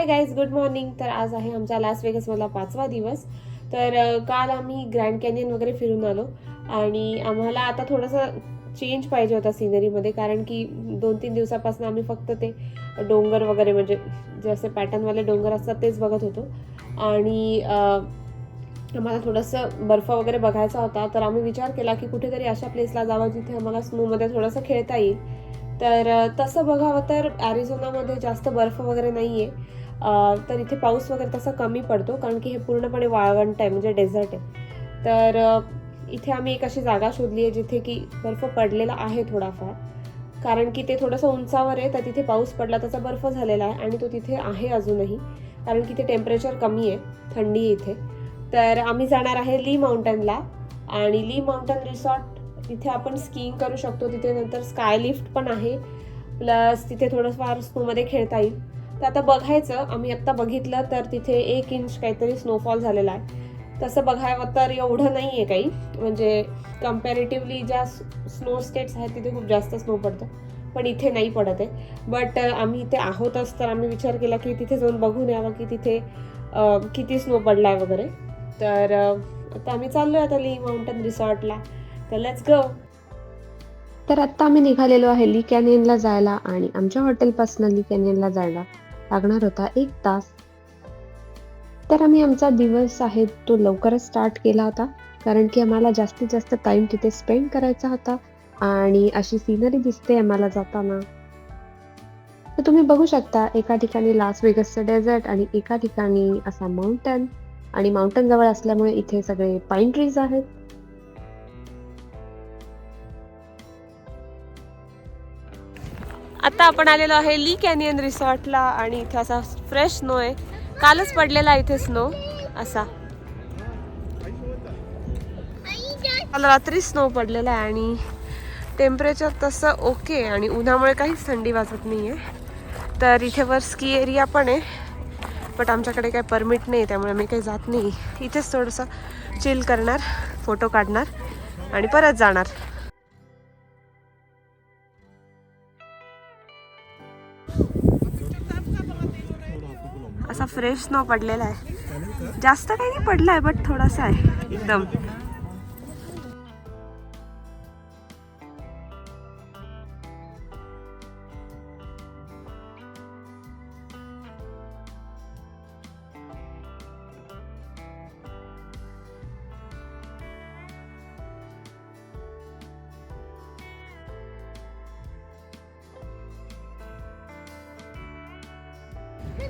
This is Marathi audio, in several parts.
Hi guys, good morning. तर आज आहे आमचा लास वेगसमधला 5वा दिवस. तर काल आम्ही ग्रँड कॅनियन वगैरे फिरून आलो आणि आम्हाला आता थोडंसं चेंज पाहिजे होता सिनरीमध्ये, कारण की 2-3 दिवसापासून आम्ही फक्त ते डोंगर वगैरे म्हणजे जसे पॅटर्नवाले डोंगर असतात तेच बघत होतो आणि आम्हाला थोडंसं बर्फ वगैरे बघायचा होता. तर आम्ही विचार केला की कुठेतरी अशा प्लेसला जावं जिथे आम्हाला स्नोमध्ये थोडंसं खेळता येईल. तर तसं बघावं तर ॲरिझोनामध्ये जास्त बर्फ वगैरे नाही आहे. तर इथे पाऊस वगैरे तसा कमी पडतो, कारण की हे पूर्णपणे वाळवंट आहे, म्हणजे डेझर्ट आहे. तर इथे आम्ही एक अशी जागा शोधली आहे जिथे की बर्फ पडलेला आहे थोडाफार, कारण की ते थोडंसं उंचावर आहे. तर तिथे पाऊस पडला त्याचा बर्फ झालेला आहे आणि तो तिथे आहे अजूनही, कारण की ते टेम्परेचर कमी आहे, थंडी आहे इथे. तर आम्ही जाणार आहे ली माउंटनला आणि ली माउंटन रिसॉर्ट, तिथे आपण स्कीइंग करू शकतो. तिथे नंतर स्काय लिफ्ट पण आहे, प्लस तिथे थोडंफार स्नोमध्ये खेळता येईल. तर आता बघायचं, आम्ही आत्ता बघितलं तर तिथे 1 इंच काहीतरी स्नोफॉल झालेला आहे. तसं बघावं तर एवढं नाही आहे काही, म्हणजे कम्पॅरेटिव्हली ज्या स्नो स्टेट्स आहेत तिथे खूप जास्त स्नो पडतं, पण इथे नाही पडत आहे. बट आम्ही इथे आहोतच, तर आम्ही विचार केला की तिथे जाऊन बघून यावं की तिथे किती स्नो पडला आहे वगैरे. तर आता आम्ही चाललो आहे आता ली माउंटन रिसॉर्टला. तर लेट्स गो. तर आत्ता आम्ही निघालेलो आहे ली कॅनियनला जायला आणि आमच्या हॉटेलपासून ली कॅनियनला जायला लागणार होता 1 तास. तर आम्ही आमचा दिवस आहे तो लवकरच स्टार्ट केला होता, कारण की आम्हाला जास्तीत जास्त टाईम तिथे स्पेंड करायचा होता आणि अशी सीनरी दिसते आम्हाला जाताना. तर तुम्ही बघू शकता, एका ठिकाणी लास वेगसचं डेझर्ट आणि एका ठिकाणी असा माउंटन, आणि माउंटन जवळ असल्यामुळे इथे सगळे पाईन ट्रीज आहेत. आता आपण आलेलो आहे ली कॅनियन रिसॉर्टला आणि इथे असा फ्रेश स्नो आहे. कालच पडलेला इथे स्नो असा. काल रात्री स्नो पडलेला आहे आणि टेम्परेचर तसं ओके आणि उन्हामुळे काहीच थंडी वाजत नाही आहे. तर इथे वर स्की एरिया पण आहे, बट आमच्याकडे काही परमिट नाही, त्यामुळे मी काही जात नाही. इथेच थोडंसं चिल करणार, फोटो काढणार आणि परत जाणार. असा फ्रेश स्नो पडलेला आहे, जास्त काही नाही पडला आहे, बट थोडासा आहे एकदम.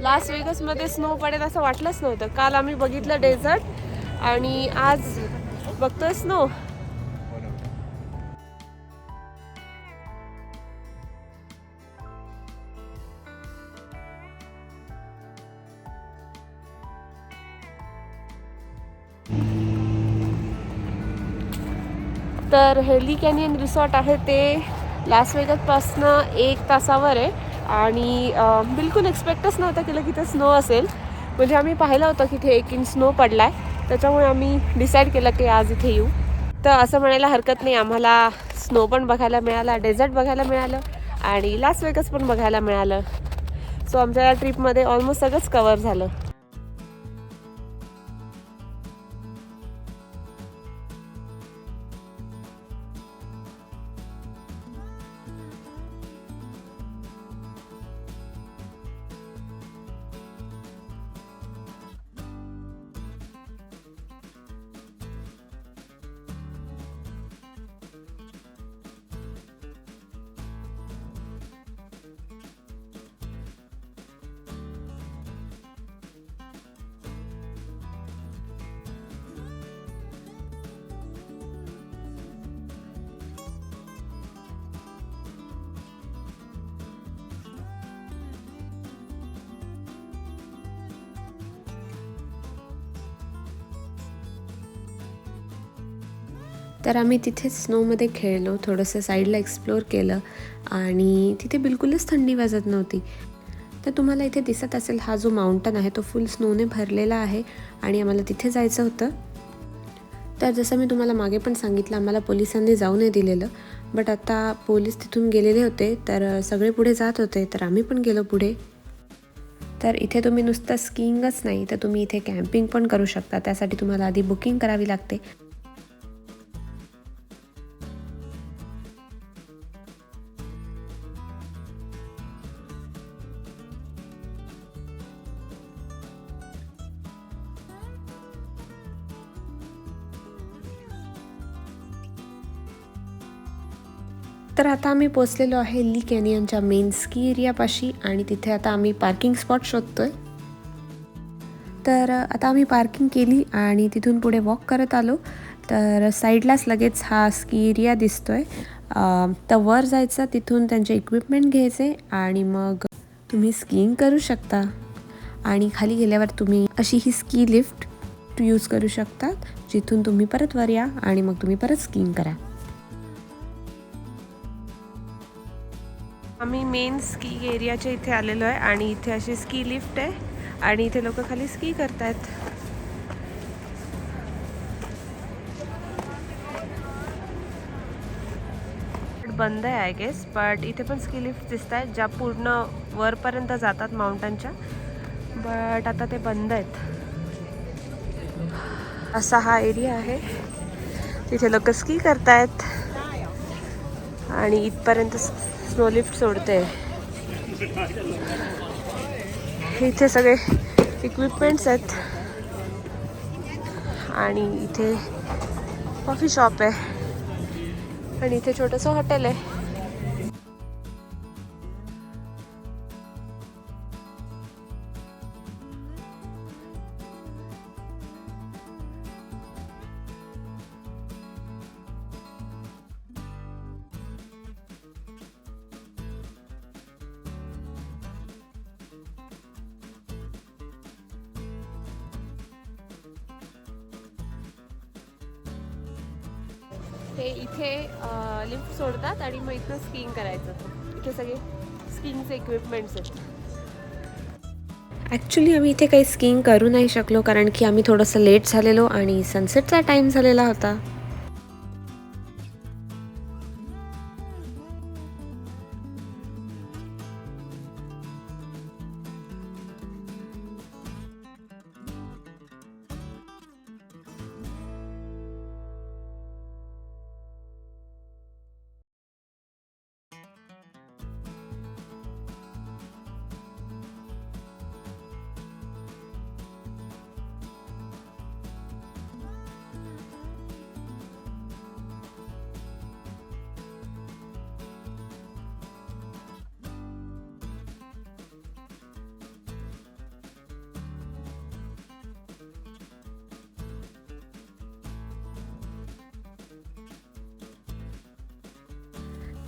लास वेगसमध्ये स्नो पडेल असं वाटलंच नव्हतं. काल आम्ही बघितलं डेझर्ट आणि आज बघतोय स्नो. तर हे ली कॅनियन रिसॉर्ट आहे ते लास वेगसपासनं 1 तासावर आहे आणि बिलकुल एक्सपेक्टच नव्हतं केलं की ते स्नो असेल. म्हणजे आम्ही पाहिलं होतं की इथे 1 इंच स्नो पडला आहे, त्याच्यामुळे आम्ही डिसाईड केलं की आज इथे येऊ. तर असं म्हणायला हरकत नाही, आम्हाला स्नो पण बघायला मिळाला, डेझर्ट बघायला मिळालं आणि लास वेगस पण बघायला मिळालं. सो आमच्या या ट्रिपमध्ये ऑलमोस्ट सगळंच कवर झालं. तर आम्ही तिथेच स्नोमध्ये खेळलो, थोडंसं साईडला एक्सप्लोअर केलं आणि तिथे बिलकुलच थंडी वाजत नव्हती. तर तुम्हाला इथे दिसत असेल, हा जो माउंटन आहे तो फुल स्नोने भरलेला आहे आणि आम्हाला तिथे जायचं होतं. तर जसं मी तुम्हाला मागे पण सांगितलं, आम्हाला पोलिसांनी जाऊ नाही दिलेलं, बट आता पोलीस तिथून गेलेले होते, तर सगळे पुढे जात होते, तर आम्ही पण गेलो पुढे. तर इथे तुम्ही नुसतं स्कीइंगच नाही तर तुम्ही इथे कॅम्पिंग पण करू शकता. त्यासाठी तुम्हाला आधी बुकिंग करावी लागते. तर आता आम्ही पोचलेलो आहे ली कॅनियनच्या मेन स्की एरियापाशी आणि तिथे आता आम्ही पार्किंग स्पॉट शोधतोय. तर आता आम्ही पार्किंग केली आणि तिथून पुढे वॉक करत आलो. तर साईडलाच लगेच हा स्की एरिया दिसतोय. तर वर जायचं, तिथून त्यांचे इक्विपमेंट घ्यायचे आणि मग तुम्ही स्कीइंग करू शकता. आणि खाली गेल्यावर तुम्ही अशी ही स्की लिफ्ट यूज करू शकता, जिथून तुम्ही परत वर या आणि मग तुम्ही परत स्कीइंग करा. आम्ही मेन स्की एरियाच्या इथे आलेलो आहे आणि इथे अशी स्की लिफ्ट आहे आणि इथे लोक खाली स्की करतायत. बंद आहे आय गेस, बट इथे पण स्की लिफ्ट दिसत आहेत ज्या पूर्ण वरपर्यंत जातात माउंटनच्या, बट आता ते बंद आहेत. असा हा एरिया आहे, तिथे लोक स्की करतायत आणि इथपर्यंत स्नो लिफ्ट सोडते. इथे सगळे इक्विपमेंट्स आहेत आणि इथे कॉफी शॉप आहे आणि इथे छोटंसं हॉटेल आहे. ते इथे लिफ्ट सोडतात आणि मग इथं स्कीइंग करायचं. इथे सगळे स्कीइंगचे इक्विपमेंट्स आहेत. ॲक्च्युली आम्ही इथे काही स्कीइंग करू नाही शकलो कारण की आम्ही थोडंसं लेट झालेलो आणि सनसेटचा टाईम झालेला होता.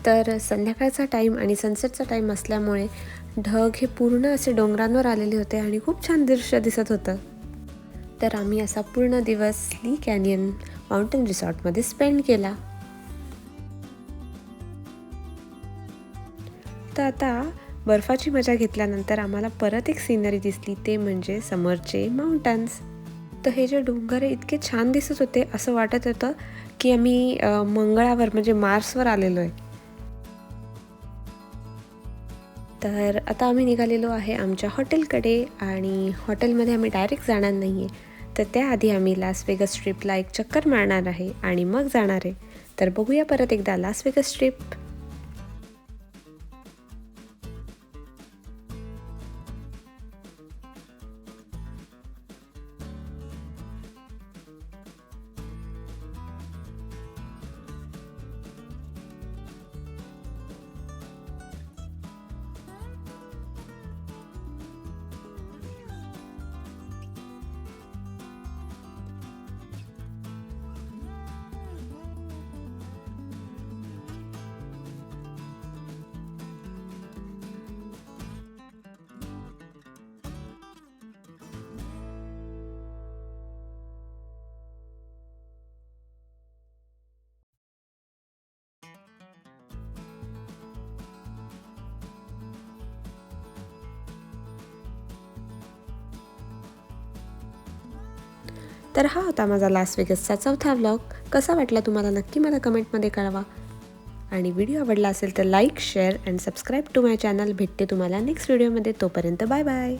तर संध्याकाळचा टाईम आणि सनसेटचा टाईम असल्यामुळे ढग हे पूर्ण असे डोंगरांवर आलेले होते आणि खूप छान दृश्य दिसत होतं. तर आम्ही असा पूर्ण दिवस ली कॅनियन माउंटेन रिसॉर्टमध्ये स्पेंड केला. तर आता बर्फाची मजा घेतल्यानंतर आम्हाला परत एक सिनरी दिसली, ते म्हणजे समरचे माउंटन्स. तर हे जे डोंगर आहे इतके छान दिसत होते, असं वाटत होतं की आम्ही मंगळावर म्हणजे मार्सवर आलेलो आहे. तर आता आम्ही निघालेलो आहे आमच्या हॉटेलकडे आणि हॉटेलमध्ये आम्ही डायरेक्ट जाणार नाही आहे, तर त्याआधी आम्ही लास वेगस ट्रिपला एक चक्कर मारणार आहे आणि मग जाणार आहे. तर बघूया परत एकदा लास वेगस ट्रिप. तर हा होता माझा लास वेगसचा चौथा व्लॉग. कसा वाटला तुम्हाला नक्की मला कमेंटमध्ये कळवा. आणि व्हिडिओ आवडला असेल तर like, share and subscribe to my channel. भेटते तुम्हाला नेक्स्ट व्हिडिओमध्ये. तोपर्यंत बाय बाय.